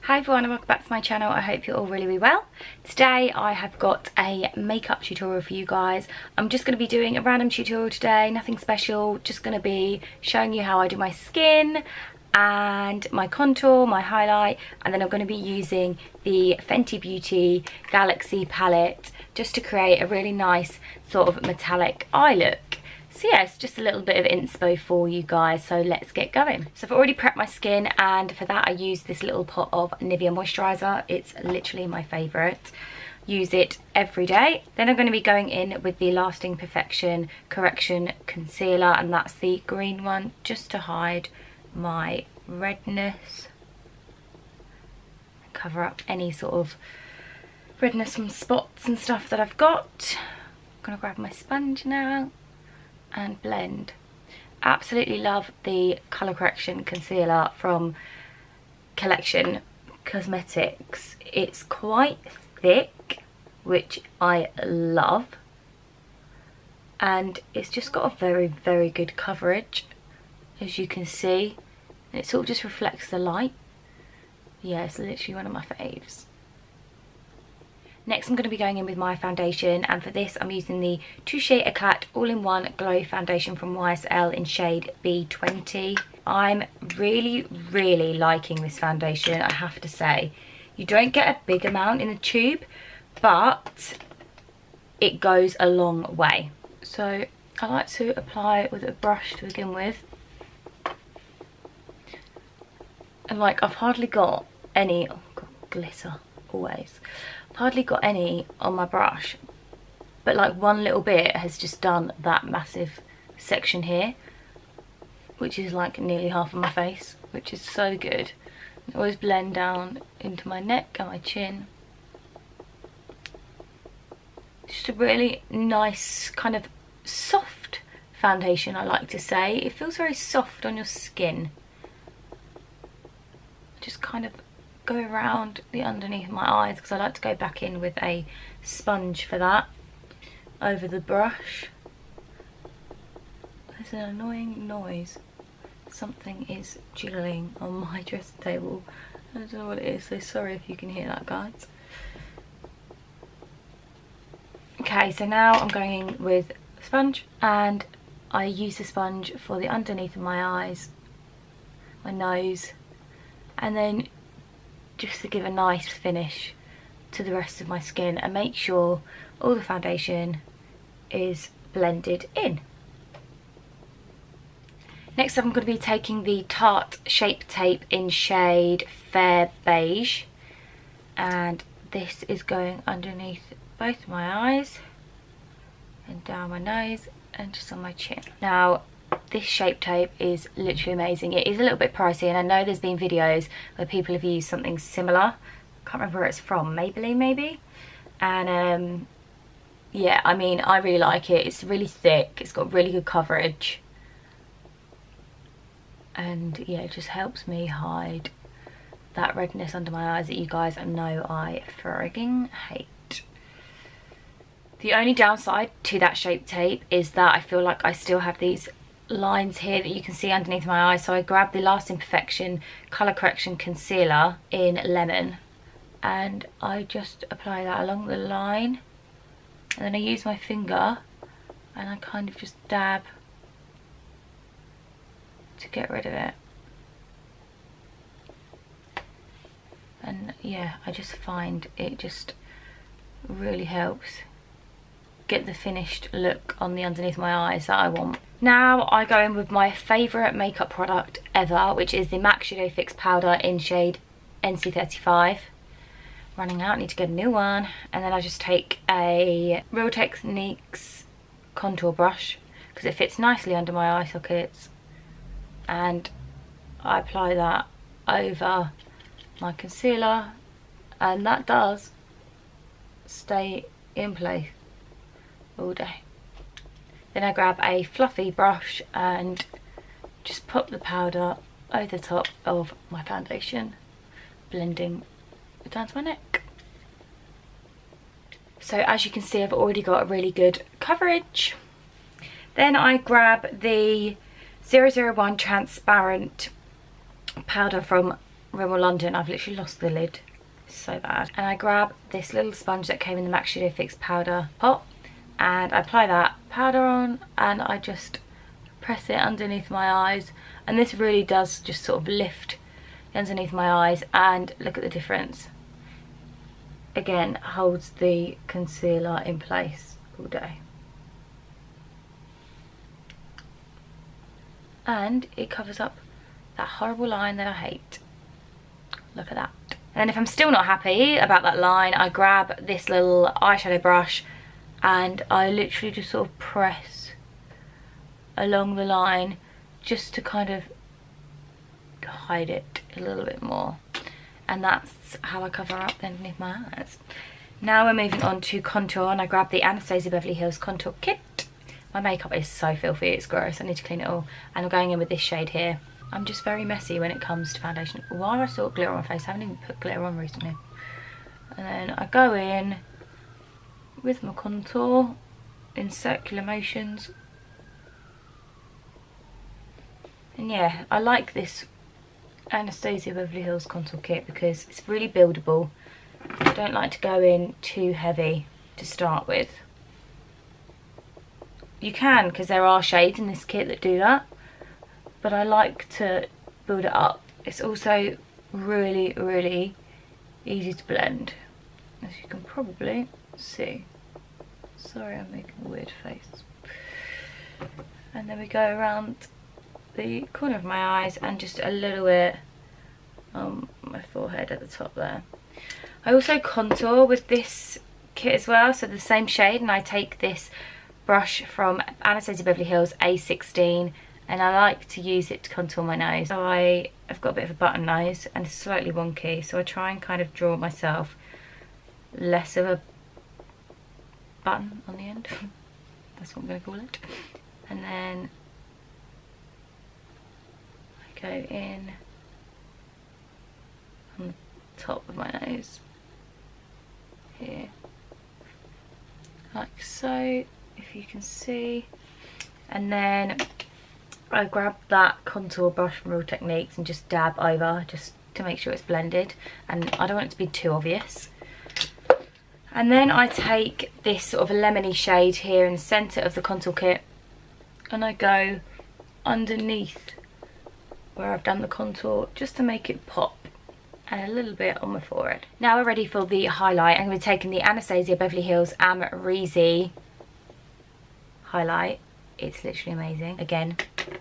Hi everyone and welcome back to my channel. I hope you're all really well. Today I have got a makeup tutorial for you guys. I'm just going to be doing a random tutorial today, nothing special, just going to be showing you how I do my skin and my contour, my highlight, and then I'm going to be using the Fenty Beauty Galaxy palette just to create a really nice sort of metallic eye look. So yeah, it's just a little bit of inspo for you guys, so let's get going. So I've already prepped my skin, and for that I use this little pot of Nivea moisturiser. It's literally my favourite. Use it every day. Then I'm going to be going in with the Lasting Perfection Correction Concealer, and that's the green one, just to hide my redness. Cover up any sort of redness from spots and stuff that I've got. I'm going to grab my sponge now and blend. Absolutely love the colour correction concealer from Collection Cosmetics. It's quite thick, which I love, and it's just got a very good coverage, as you can see, and it sort of just reflects the light. Yeah, it's literally one of my faves. Next I'm going to be going in with my foundation, and for this I'm using the Touche Eclat All-in-One Glow Foundation from YSL in shade B20. I'm really liking this foundation, I have to say. You don't get a big amount in the tube, but it goes a long way. So I like to apply it with a brush to begin with. And like, I've hardly got any, oh god, glitter, always. Hardly got any on my brush, but like one little bit has just done that massive section here, which is like nearly half of my face, which is so good. I always blend down into my neck and my chin. Just a really nice kind of soft foundation, I like to say. It feels very soft on your skin. Just kind of go around the underneath my eyes, because I like to go back in with a sponge for that over the brush. There's an annoying noise. Something is jiggling on my dressing table. I don't know what it is, so sorry if you can hear that, guys. Okay, so now I'm going in with a sponge, and I use the sponge for the underneath of my eyes, my nose, and then just to give a nice finish to the rest of my skin and make sure all the foundation is blended in. Next up I'm going to be taking the Tarte Shape Tape in shade Fair Beige, and this is going underneath both my eyes and down my nose and just on my chin. Now this Shape Tape is literally amazing. It is a little bit pricey, and I know there's been videos where people have used something similar. I can't remember where it's from, Maybelline maybe. And yeah, I mean, I really like it. It's really thick, it's got really good coverage, and yeah, it just helps me hide that redness under my eyes that you guys know I frigging hate. The only downside to that Shape Tape is that I feel like I still have these lines here that you can see underneath my eyes, so I grabbed the Lasting Perfection Colour Correction Concealer in Lemon, and I just apply that along the line, and then I use my finger and I kind of just dab to get rid of it. And yeah, I just find it just really helps get the finished look on the underneath my eyes that I want. Now I go in with my favourite makeup product ever, which is the MAC Shadow Fix Powder in shade NC35. Running out, need to get a new one. And then I just take a Real Techniques contour brush, because it fits nicely under my eye sockets, and I apply that over my concealer, and that does stay in place all day. Then I grab a fluffy brush and just pop the powder over the top of my foundation, blending it down to my neck. So as you can see, I've already got a really good coverage. Then I grab the 001 transparent powder from Rimmel London. I've literally lost the lid. It's so bad. And I grab this little sponge that came in the MAC Studio Fix powder pot, and I apply that powder on, and I just press it underneath my eyes, and this really does just sort of lift underneath my eyes, and look at the difference. Again, holds the concealer in place all day. And it covers up that horrible line that I hate. Look at that. And then if I'm still not happy about that line, I grab this little eyeshadow brush and I literally just sort of press along the line just to kind of hide it a little bit more. And that's how I cover up underneath my eyes. Now we're moving on to contour, and I grab the Anastasia Beverly Hills Contour Kit. My makeup is so filthy, it's gross, I need to clean it all. And I'm going in with this shade here. I'm just very messy when it comes to foundation. Why do I still have glitter on my face? I haven't even put glitter on recently. And then I go in with my contour in circular motions. And yeah, I like this Anastasia Beverly Hills Contour Kit because it's really buildable. I don't like to go in too heavy to start with. You can, because there are shades in this kit that do that, but I like to build it up. It's also really, really easy to blend, as you can probably see. Sorry, I'm making a weird face. And then we go around the corner of my eyes and just a little bit on my forehead at the top there. I also contour with this kit as well, so the same shade, and I take this brush from Anastasia Beverly Hills A16, and I like to use it to contour my nose. So I've got a bit of a button nose and it's slightly wonky, so I try and kind of draw myself less of a button on the end. That's what I'm going to call it. And then I go in on the top of my nose here, like so, if you can see. And then I grab that contour brush from Real Techniques and just dab over, just to make sure it's blended, and I don't want it to be too obvious. And then I take this sort of lemony shade here in the centre of the contour kit, and I go underneath where I've done the contour just to make it pop, and a little bit on my forehead. Now we're ready for the highlight. I'm going to be taking the Anastasia Beverly Hills Amrezy highlight. It's literally amazing. Again,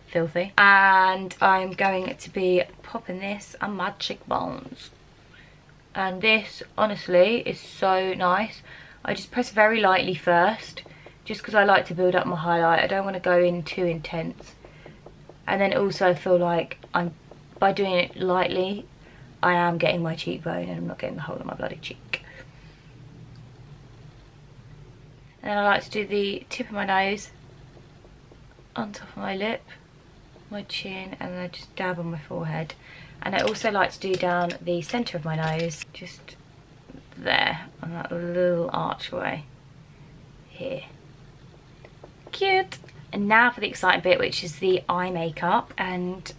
filthy. And I'm going to be popping this on my cheekbones. And this, honestly, is so nice. I just press very lightly first, just because I like to build up my highlight. I don't want to go in too intense. And then also I feel like by doing it lightly, I am getting my cheekbone and I'm not getting the whole of my bloody cheek. And then I like to do the tip of my nose on top of my lip, my chin, and then I just dab on my forehead. And I also like to do down the centre of my nose, just there, on that little archway here. Cute! And now for the exciting bit, which is the eye makeup. And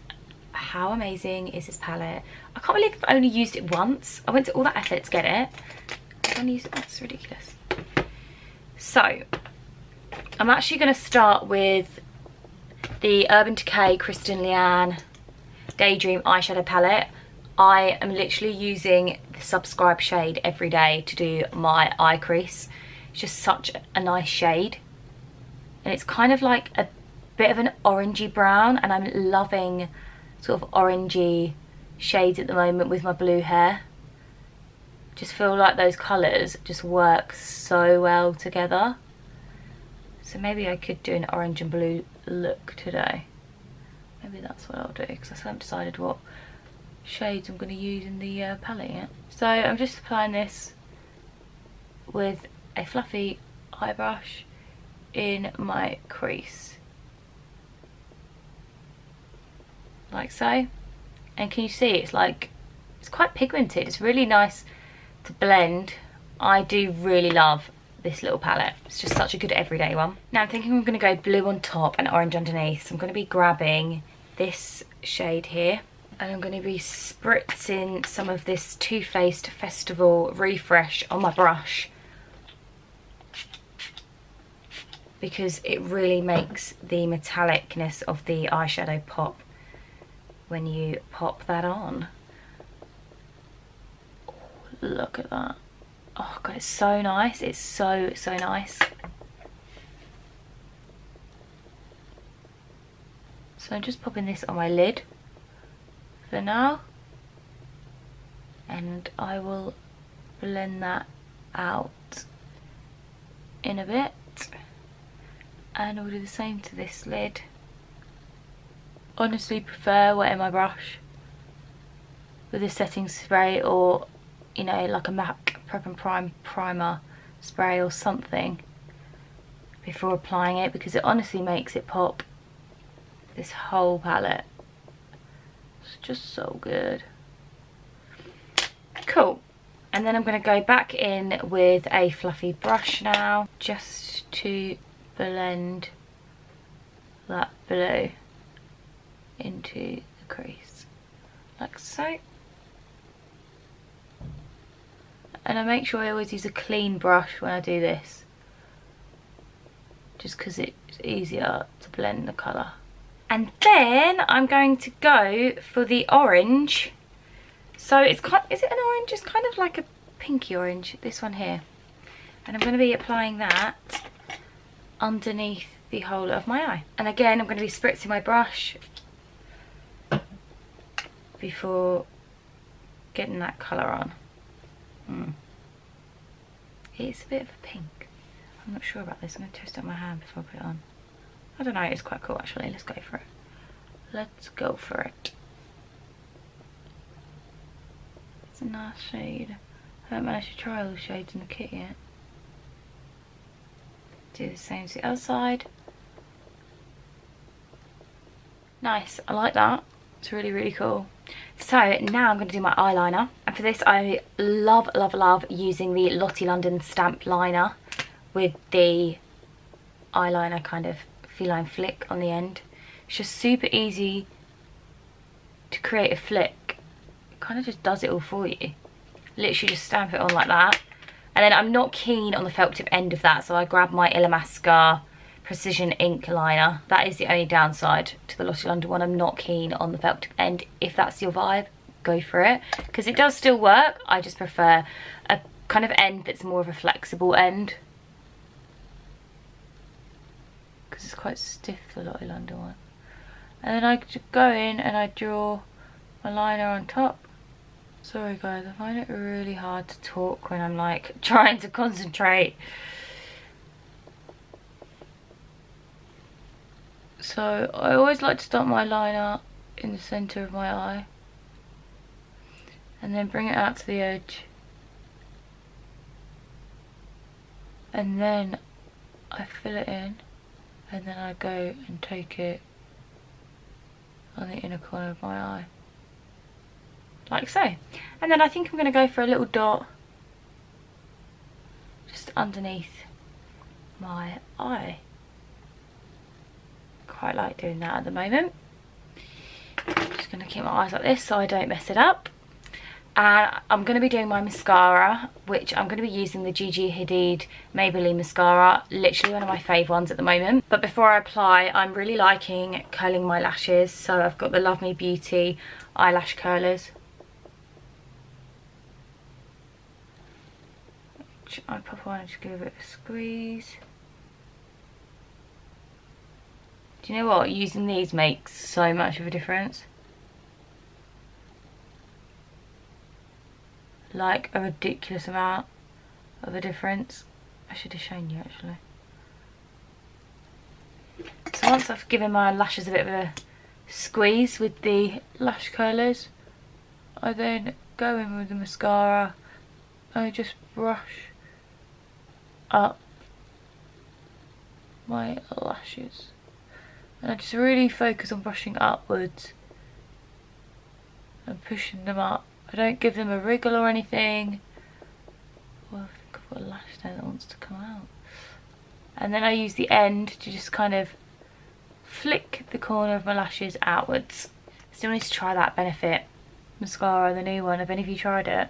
how amazing is this palette? I can't believe I've only used it once. I went to all that effort to get it. I've only used it, that's ridiculous. So, I'm actually going to start with the Urban Decay Kristen Leanne Daydream eyeshadow palette. I am literally using the Subscribe shade every day to do my eye crease. It's just such a nice shade. And it's kind of like a bit of an orangey brown, and I'm loving sort of orangey shades at the moment with my blue hair. Just feel like those colours just work so well together. So maybe I could do an orange and blue look today. Maybe that's what I'll do, because I haven't decided what shades I'm going to use in the palette yet. So I'm just applying this with a fluffy eye brush in my crease, like so. And can you see it's like, it's quite pigmented, it's really nice to blend. I do really love this little palette. It's just such a good everyday one. Now I'm thinking I'm going to go blue on top and orange underneath, so I'm going to be grabbing this shade here, And I'm going to be spritzing some of this Too Faced Festival Refresh on my brush, because it really makes the metallicness of the eyeshadow pop when you pop that on. Oh, look at that. Oh god, it's so nice. It's so nice. So I'm just popping this on my lid for now, and I will blend that out in a bit, and I'll do the same to this lid. Honestly prefer wetting my brush with a setting spray, or you know, like a MAC Prep and Prime primer spray or something before applying it, because it honestly makes it pop. This whole palette, it's just so good. Cool. And then I'm going to go back in with a fluffy brush now, just to blend that blue into the crease, like so. And I make sure I always use a clean brush when I do this, just because it's easier to blend the colour. And then I'm going to go for the orange. So it's kind, is it an orange? It's kind of like a pinky orange, this one here. And I'm going to be applying that underneath the whole of my eye. And again, I'm going to be spritzing my brush before getting that colour on. It's a bit of a pink. I'm not sure about this. I'm going to test it on my hand before I put it on. I don't know, it's quite cool actually. Let's go for it. Let's go for it. It's a nice shade. I haven't managed to try all the shades in the kit yet. Do the same to the other side. Nice, I like that. It's really cool. So now I'm going to do my eyeliner. And for this I love using the Lottie London stamp liner with the eyeliner kind of feline flick on the end. It's just super easy to create a flick. It kind of just does it all for you. Literally just stamp it on like that. And then I'm not keen on the felt tip end of that, so I grab my Illamasqua Precision Ink liner. That is the only downside to the Lottie London one. I'm not keen on the felt tip end. If that's your vibe, go for it, because it does still work. I just prefer a kind of end that's more of a flexible end, because it's quite stiff, the Lottie London one. And then I just go in and I draw my liner on top. Sorry guys, I find it really hard to talk when I'm like trying to concentrate. So I always like to start my liner in the centre of my eye and then bring it out to the edge, and then I fill it in, and then I go and take it on the inner corner of my eye, like so. And then I think I'm going to go for a little dot just underneath my eye. Quite like doing that at the moment. I'm just going to keep my eyes like this so I don't mess it up. And I'm going to be doing my mascara, which I'm going to be using the Gigi Hadid Maybelline mascara, literally one of my fave ones at the moment. But before I apply, I'm really liking curling my lashes, so I've got the Love Me Beauty eyelash curlers, which I pop on and just give it a bit of a squeeze. Do you know what? Using these makes so much of a difference. Like a ridiculous amount of a difference. I should have shown you actually. So once I've given my lashes a bit of a squeeze with the lash curlers, I then go in with the mascara and I just brush up my lashes. And I just really focus on brushing upwards and pushing them up. I don't give them a wriggle or anything. Well, I think I've got a lash there that wants to come out. And then I use the end to just kind of flick the corner of my lashes outwards. Still need to try that Benefit mascara, the new one. Have any of you tried it?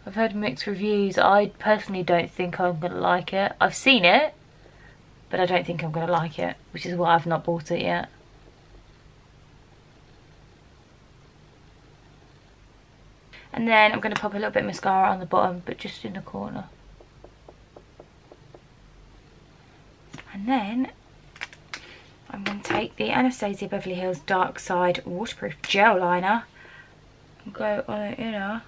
I've heard mixed reviews. I personally don't think I'm gonna like it. I've seen it, but I don't think I'm gonna like it, which is why I've not bought it yet. And then I'm going to pop a little bit of mascara on the bottom, but just in the corner. And then I'm going to take the Anastasia Beverly Hills Dark Side Waterproof Gel Liner and go on the inner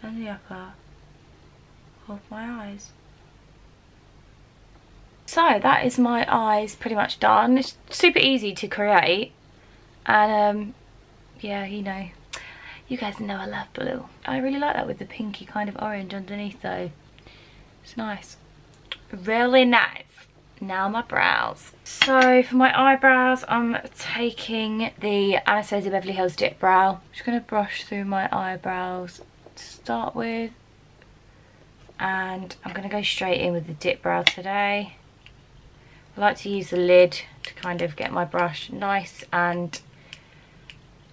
and the upper of my eyes. So that is my eyes pretty much done. It's super easy to create. And yeah, you know, you guys know I love blue. I really like that with the pinky kind of orange underneath though. It's nice. Really nice. Now my brows. So for my eyebrows, I'm taking the Anastasia Beverly Hills Dip Brow. I'm just going to brush through my eyebrows to start with. And I'm going to go straight in with the dip brow today. I like to use the lid to kind of get my brush nice and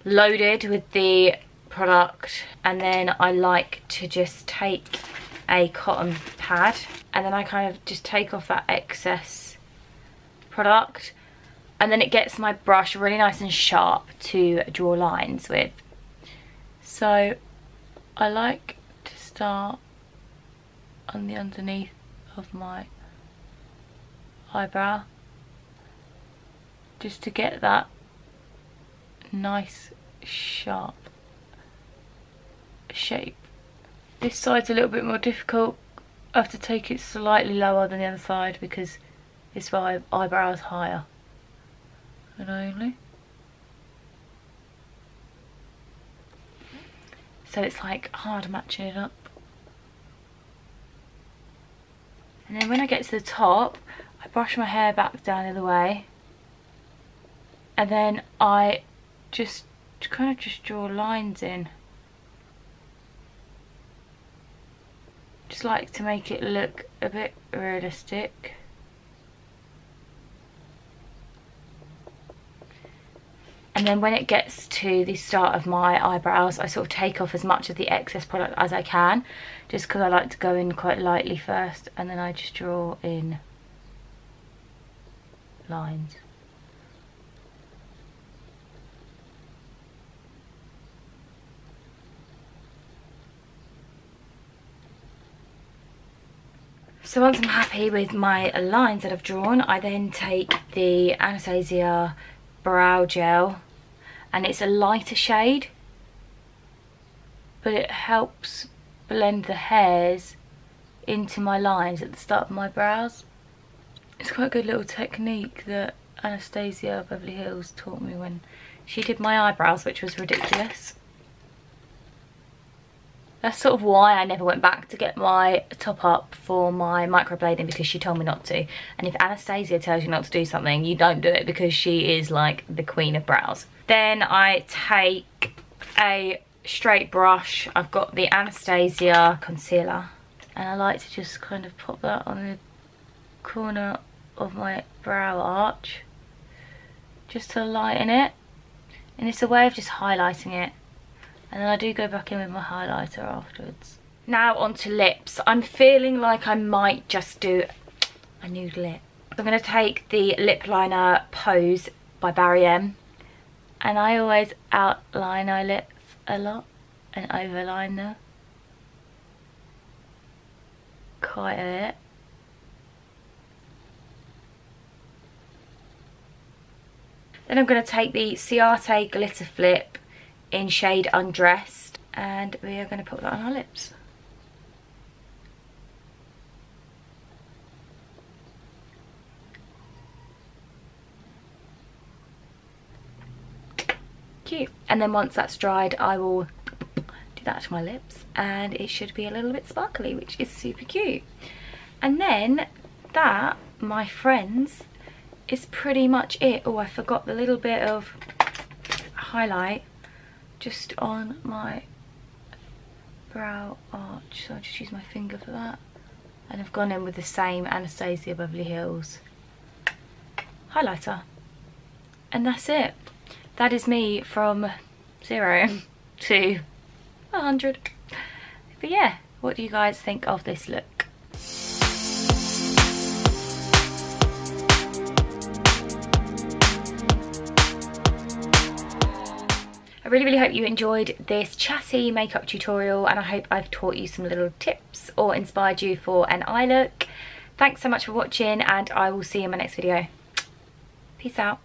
loaded with the product, and then I like to just take a cotton pad and then I kind of just take off that excess product, and then it gets my brush really nice and sharp to draw lines with. So I like to start on the underneath of my eyebrow just to get that nice sharp shape. This side's a little bit more difficult. I have to take it slightly lower than the other side because this eyebrow is higher and only. So it's like hard matching it up. And then when I get to the top, I brush my hair back down the other way, and then I just kind of just draw lines in. Just like to make it look a bit realistic. And then when it gets to the start of my eyebrows, I sort of take off as much of the excess product as I can, just because I like to go in quite lightly first, and then I just draw in lines. So once I'm happy with my lines that I've drawn, I then take the Anastasia Brow Gel, and it's a lighter shade, but it helps blend the hairs into my lines at the start of my brows. It's quite a good little technique that Anastasia Beverly Hills taught me when she did my eyebrows, which was ridiculous. That's sort of why I never went back to get my top up for my microblading, because she told me not to. And if Anastasia tells you not to do something, you don't do it, because she is like the queen of brows. Then I take a straight brush. I've got the Anastasia concealer, and I like to just kind of pop that on the corner of my brow arch just to lighten it, and it's a way of just highlighting it. And then I do go back in with my highlighter afterwards. Now onto lips. I'm feeling like I might just do a nude lip. I'm going to take the lip liner Pose by Barry M, and I always outline my lips a lot and overline them quite a bit. Then I'm going to take the Ciate Glitter Flip in shade Undressed, and we are going to put that on our lips. Cute. And then once that's dried, I will do that to my lips, and it should be a little bit sparkly, which is super cute. And then that, my friends, is pretty much it. Oh, I forgot the little bit of highlight just on my brow arch, so I'll just use my finger for that. And I've gone in with the same Anastasia Beverly Hills highlighter. And that's it. That is me from 0 to 100. But yeah, what do you guys think of this look? I really hope you enjoyed this chatty makeup tutorial, and I hope I've taught you some little tips or inspired you for an eye look. Thanks so much for watching, and I will see you in my next video. Peace out.